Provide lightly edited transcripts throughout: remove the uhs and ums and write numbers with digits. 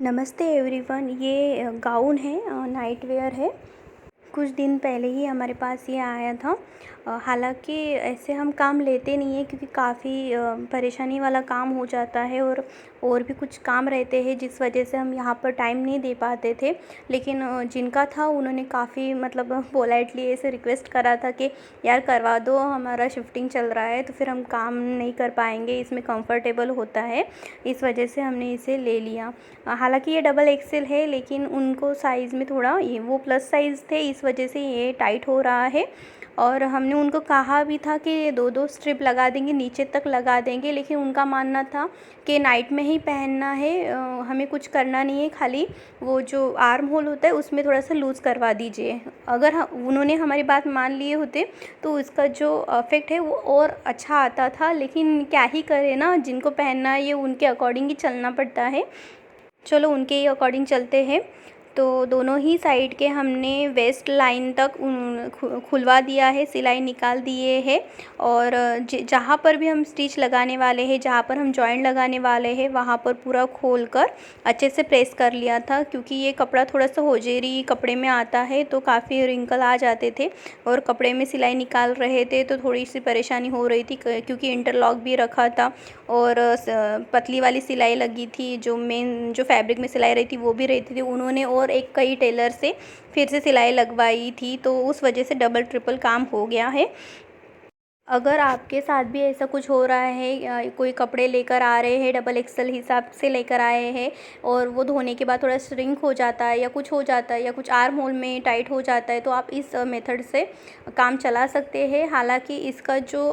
नमस्ते एवरीवन। ये गाउन है, नाइट वेयर है। कुछ दिन पहले ही हमारे पास ये आया था। हालांकि ऐसे हम काम लेते नहीं हैं क्योंकि काफ़ी परेशानी वाला काम हो जाता है और भी कुछ काम रहते हैं जिस वजह से हम यहाँ पर टाइम नहीं दे पाते थे। लेकिन जिनका था उन्होंने काफ़ी मतलब पोलाइटली ऐसे रिक्वेस्ट करा था कि यार करवा दो, हमारा शिफ्टिंग चल रहा है तो फिर हम काम नहीं कर पाएंगे, इसमें कंफर्टेबल होता है, इस वजह से हमने इसे ले लिया। हालांकि ये डबल एक्सेल है लेकिन उनको साइज़ में थोड़ा ये वो प्लस साइज़ थे, इस वजह से ये टाइट हो रहा है। और हमने उनको कहा भी था कि ये दो दो स्ट्रिप लगा देंगे, नीचे तक लगा देंगे, लेकिन उनका मानना था कि नाइट में ही पहनना है, हमें कुछ करना नहीं है, खाली वो जो आर्म होल होता है उसमें थोड़ा सा लूज़ करवा दीजिए। अगर उन्होंने हमारी बात मान लिए होते तो इसका जो इफ़ेक्ट है वो और अच्छा आता था, लेकिन क्या ही करें ना, जिनको पहनना है ये उनके अकॉर्डिंग ही चलना पड़ता है। चलो उनके ही अकॉर्डिंग चलते हैं। तो दोनों ही साइड के हमने वेस्ट लाइन तक खुलवा दिया है, सिलाई निकाल दिए हैं। और जहाँ पर भी हम स्टिच लगाने वाले हैं, जहाँ पर हम जॉइंट लगाने वाले हैं, वहाँ पर पूरा खोलकर अच्छे से प्रेस कर लिया था, क्योंकि ये कपड़ा थोड़ा सा होजेरी कपड़े में आता है तो काफ़ी रिंकल आ जाते थे और कपड़े में सिलाई निकाल रहे थे तो थोड़ी सी परेशानी हो रही थी, क्योंकि इंटरलॉक भी रखा था और पतली वाली सिलाई लगी थी, जो मेन जो फैब्रिक में सिलाई रही थी वो भी रहती थी। उन्होंने और एक कई टेलर से फिर से सिलाई लगवाई थी, तो उस वजह से डबल ट्रिपल काम हो गया है। अगर आपके साथ भी ऐसा कुछ हो रहा है या कोई कपड़े लेकर आ रहे हैं, डबल एक्सेल हिसाब से लेकर आए हैं और वो धोने के बाद थोड़ा श्रिंक हो जाता है या कुछ हो जाता है या कुछ आर्म होल में टाइट हो जाता है, तो आप इस मेथड से काम चला सकते हैं। हालांकि इसका जो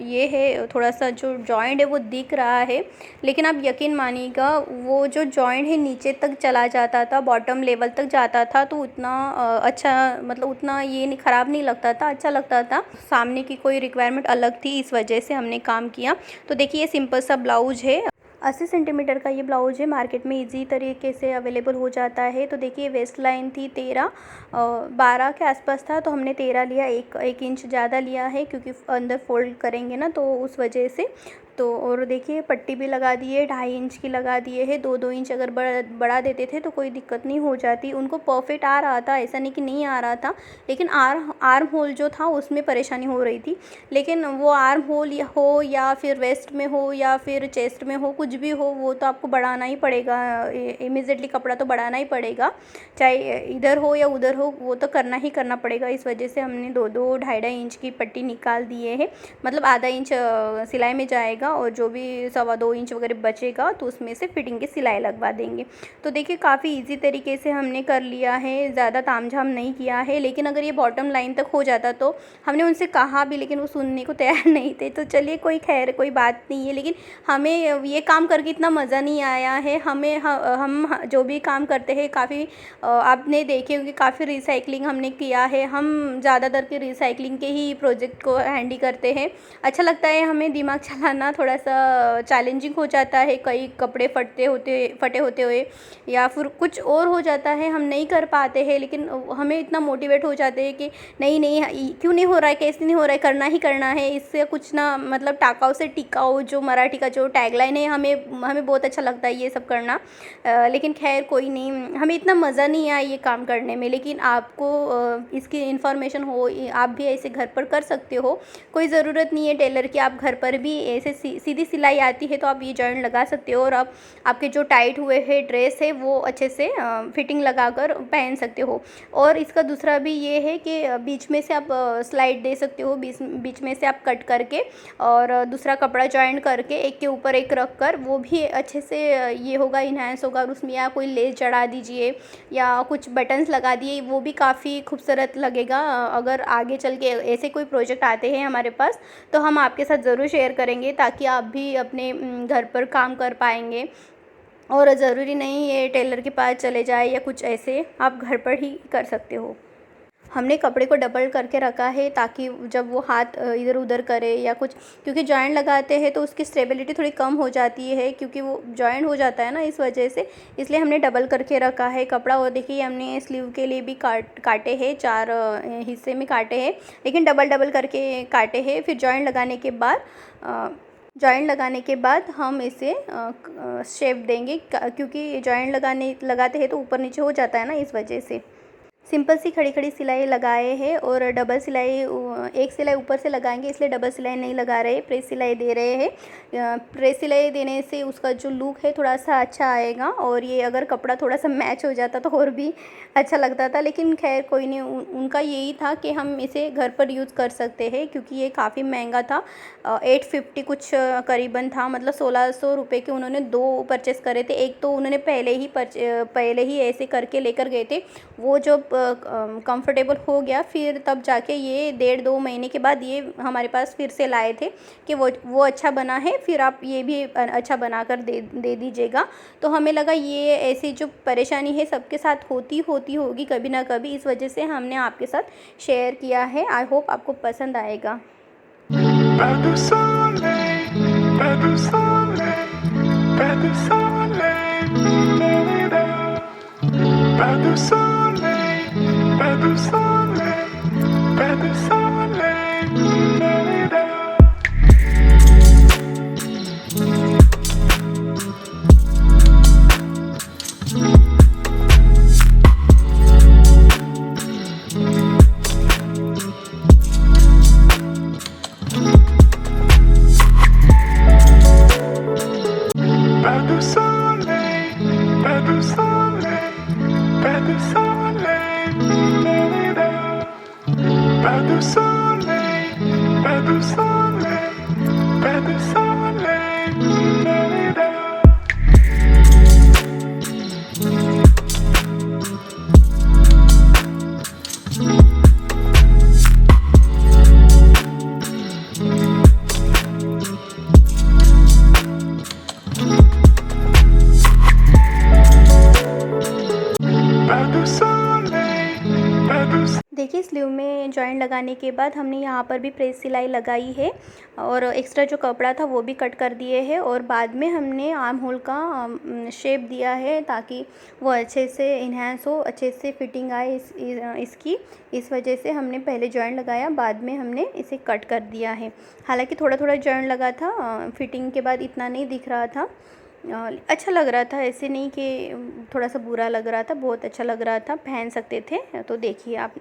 ये है, थोड़ा सा जो जॉइंट है वो दिख रहा है, लेकिन आप यकीन मानिएगा वो जो जॉइंट है नीचे तक चला जाता था, बॉटम लेवल तक जाता था, तो उतना अच्छा मतलब उतना ये नहीं, ख़राब नहीं लगता था, अच्छा लगता था। सामने की कोई रिक्वायरमेंट अलग थी, इस वजह से हमने काम किया। तो देखिए ये सिंपल सा ब्लाउज है, 80 सेंटीमीटर का ये ब्लाउज है, मार्केट में इजी तरीके से अवेलेबल हो जाता है। तो देखिए वेस्ट लाइन थी 13, 12 के आसपास था, तो हमने 13 लिया, एक इंच ज़्यादा लिया है क्योंकि अंदर फोल्ड करेंगे ना, तो उस वजह से। तो और देखिए पट्टी भी लगा दी है, 2.5 इंच की लगा दिए है, 2-2 इंच अगर बढ़ा देते थे तो कोई दिक्कत नहीं हो जाती। उनको परफेक्ट आ रहा था, ऐसा नहीं कि नहीं आ रहा था, लेकिन आर्म होल जो था उसमें परेशानी हो रही थी। लेकिन वो आर्म होल हो या फिर वेस्ट में हो या फिर चेस्ट में हो, कुछ भी हो, वो तो आपको बढ़ाना ही पड़ेगा, इमीडिएटली कपड़ा तो बढ़ाना ही पड़ेगा, चाहे इधर हो या उधर हो, वो तो करना ही करना पड़ेगा। इस वजह से हमने 2-2, 2.5 इंच की पट्टी निकाल दिए है, मतलब आधा इंच सिलाई में जाएगा और जो भी 1.25-2 इंच वगैरह बचेगा तो उसमें से फिटिंग की सिलाई लगवा देंगे। तो देखिए काफ़ी इजी तरीके से हमने कर लिया है, ज़्यादा तामझाम नहीं किया है। लेकिन अगर ये बॉटम लाइन तक हो जाता तो हमने उनसे कहा भी, लेकिन वो सुनने को तैयार नहीं थे। तो चलिए कोई खैर कोई बात नहीं है, लेकिन हमें ये काम करके इतना मज़ा नहीं आया है। हम जो भी काम करते हैं काफ़ी आपने देखे होंगे, काफ़ी रिसाइकलिंग हमने किया है। हम ज़्यादातर के रिसाइकलिंग के ही प्रोजेक्ट को हैंडल करते हैं, अच्छा लगता है हमें, दिमाग चलाना थोड़ा सा चैलेंजिंग हो जाता है, कई कपड़े फटे होते हुए या फिर कुछ और हो जाता है, हम नहीं कर पाते हैं, लेकिन हमें इतना मोटिवेट हो जाते हैं कि नहीं क्यों नहीं हो रहा है, कैसे नहीं हो रहा है, करना ही करना है, इससे कुछ ना मतलब टाकाऊ से टिकाऊ जो मराठी का जो टैगलाइन है, हमें बहुत अच्छा लगता है ये सब करना। लेकिन खैर कोई नहीं, हमें इतना मज़ा नहीं आया ये काम करने में। लेकिन आपको इसकी इन्फॉर्मेशन हो, आप भी ऐसे घर पर कर सकते हो, कोई ज़रूरत नहीं है टेलर की, आप घर पर भी ऐसे सीधी सिलाई आती है तो आप ये जॉइंट लगा सकते हो और आप आपके जो टाइट हुए हैं ड्रेस है वो अच्छे से फिटिंग लगाकर पहन सकते हो। और इसका दूसरा भी ये है कि बीच में से आप स्लाइड दे सकते हो, बीच में से आप कट करके और दूसरा कपड़ा जॉइंट करके एक के ऊपर एक रख कर, वो भी अच्छे से ये होगा, इन्हांस होगा। और उसमें या कोई लेस चढ़ा दीजिए या कुछ बटन्स लगा दिए, वो भी काफ़ी खूबसूरत लगेगा। अगर आगे चल के ऐसे कोई प्रोजेक्ट आते हैं हमारे पास तो हम आपके साथ ज़रूर शेयर करेंगे, ताकि आप भी अपने घर पर काम कर पाएंगे। और ज़रूरी नहीं ये टेलर के पास चले जाए या कुछ ऐसे, आप घर पर ही कर सकते हो। हमने कपड़े को डबल करके रखा है ताकि जब वो हाथ इधर उधर करे या कुछ, क्योंकि जॉइंट लगाते हैं तो उसकी स्टेबिलिटी थोड़ी कम हो जाती है, क्योंकि वो जॉइंट हो जाता है ना, इस वजह से, इसलिए हमने डबल करके रखा है कपड़ा। और देखिए हमने स्लीव के लिए भी काटे हैं, 4 हिस्से में काटे हैं, लेकिन डबल डबल करके काटे हैं। फिर जॉइंट लगाने के बाद जॉइंट लगाने के बाद हम इसे शेप देंगे, क्योंकि जॉइंट लगाते हैं तो ऊपर नीचे हो जाता है ना, इस वजह से। सिंपल सी खड़ी खड़ी सिलाई लगाए हैं और डबल सिलाई, एक सिलाई ऊपर से लगाएंगे, इसलिए डबल सिलाई नहीं लगा रहे, प्रेस सिलाई दे रहे हैं। प्रेस सिलाई देने से उसका जो लुक है थोड़ा सा अच्छा आएगा, और ये अगर कपड़ा थोड़ा सा मैच हो जाता तो और भी अच्छा लगता था, लेकिन खैर कोई नहीं। उनका यही था कि हम इसे घर पर यूज़ कर सकते हैं, क्योंकि ये काफ़ी महंगा था। 850 कुछ करीबन था, मतलब 1600 रुपये के उन्होंने 2 परचेस करे थे। एक तो उन्होंने पहले ही ऐसे करके लेकर गए थे, वो जब कंफर्टेबल हो गया फिर तब जाके ये 1.5-2 महीने के बाद ये हमारे पास फिर से लाए थे कि वो अच्छा बना है, फिर आप ये भी अच्छा बना कर दे दीजिएगा। तो हमें लगा ये ऐसी जो परेशानी है सबके साथ होती होगी कभी ना कभी, इस वजह से हमने आपके साथ शेयर किया है। आई होप आपको पसंद आएगा। देखिए स्लीव में जॉइंट लगाने के बाद हमने यहाँ पर भी प्रेस सिलाई लगाई है, और एक्स्ट्रा जो कपड़ा था वो भी कट कर दिए है, और बाद में हमने आर्म होल का शेप दिया है ताकि वो अच्छे से इन्हेंस हो, अच्छे से फिटिंग आए इसकी। इस वजह से हमने पहले जॉइंट लगाया, बाद में हमने इसे कट कर दिया है। हालांकि थोड़ा थोड़ा जॉइंट लगा था, फिटिंग के बाद इतना नहीं दिख रहा था। अच्छा लग रहा था, ऐसे नहीं कि थोड़ा सा बुरा लग रहा था, बहुत अच्छा लग रहा था, पहन सकते थे। तो देखिए आप।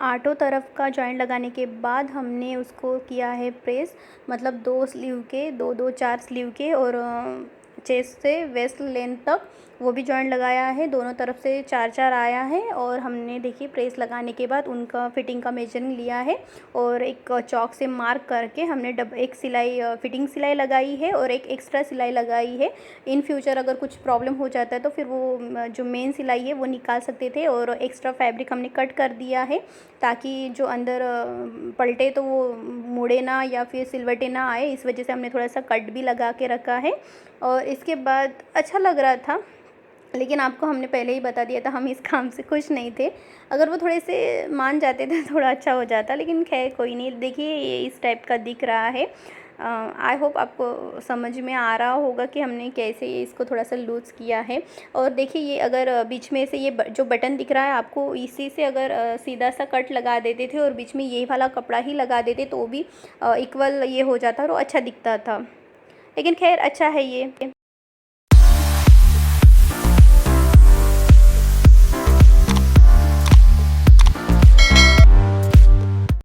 आठों तरफ का जॉइंट लगाने के बाद हमने उसको किया है प्रेस, मतलब 2 स्लीव के 2-2 4 स्लीव के, और चेस्ट से वेस्ट लेंथ तक वो भी जॉइंट लगाया है। दोनों तरफ से 4-4 आया है, और हमने देखिए प्रेस लगाने के बाद उनका फिटिंग का मेजरिंग लिया है, और एक चॉक से मार्क करके हमने एक सिलाई फिटिंग सिलाई लगाई है और एक एक्स्ट्रा सिलाई लगाई है। इन फ्यूचर अगर कुछ प्रॉब्लम हो जाता है तो फिर वो जो मेन सिलाई है वो निकाल सकते थे, और एक्स्ट्रा फैब्रिक हमने कट कर दिया है ताकि जो अंदर पलटे तो वो मुड़े ना या फिर सिलवटे ना आए, इस वजह से हमने थोड़ा सा कट भी लगा के रखा है। और इसके बाद अच्छा लग रहा था, लेकिन आपको हमने पहले ही बता दिया था हम इस काम से खुश नहीं थे। अगर वो थोड़े से मान जाते थे थोड़ा अच्छा हो जाता, लेकिन खैर कोई नहीं। देखिए ये इस टाइप का दिख रहा है। आई होप आपको समझ में आ रहा होगा कि हमने कैसे इसको थोड़ा सा लूज़ किया है। और देखिए ये अगर बीच में से ये जो बटन दिख रहा है आपको, इसी से अगर सीधा सा कट लगा देते थे और बीच में ये वाला कपड़ा ही लगा देते तो भी इक्वल ये हो जाता और अच्छा दिखता था। लेकिन खैर अच्छा है ये।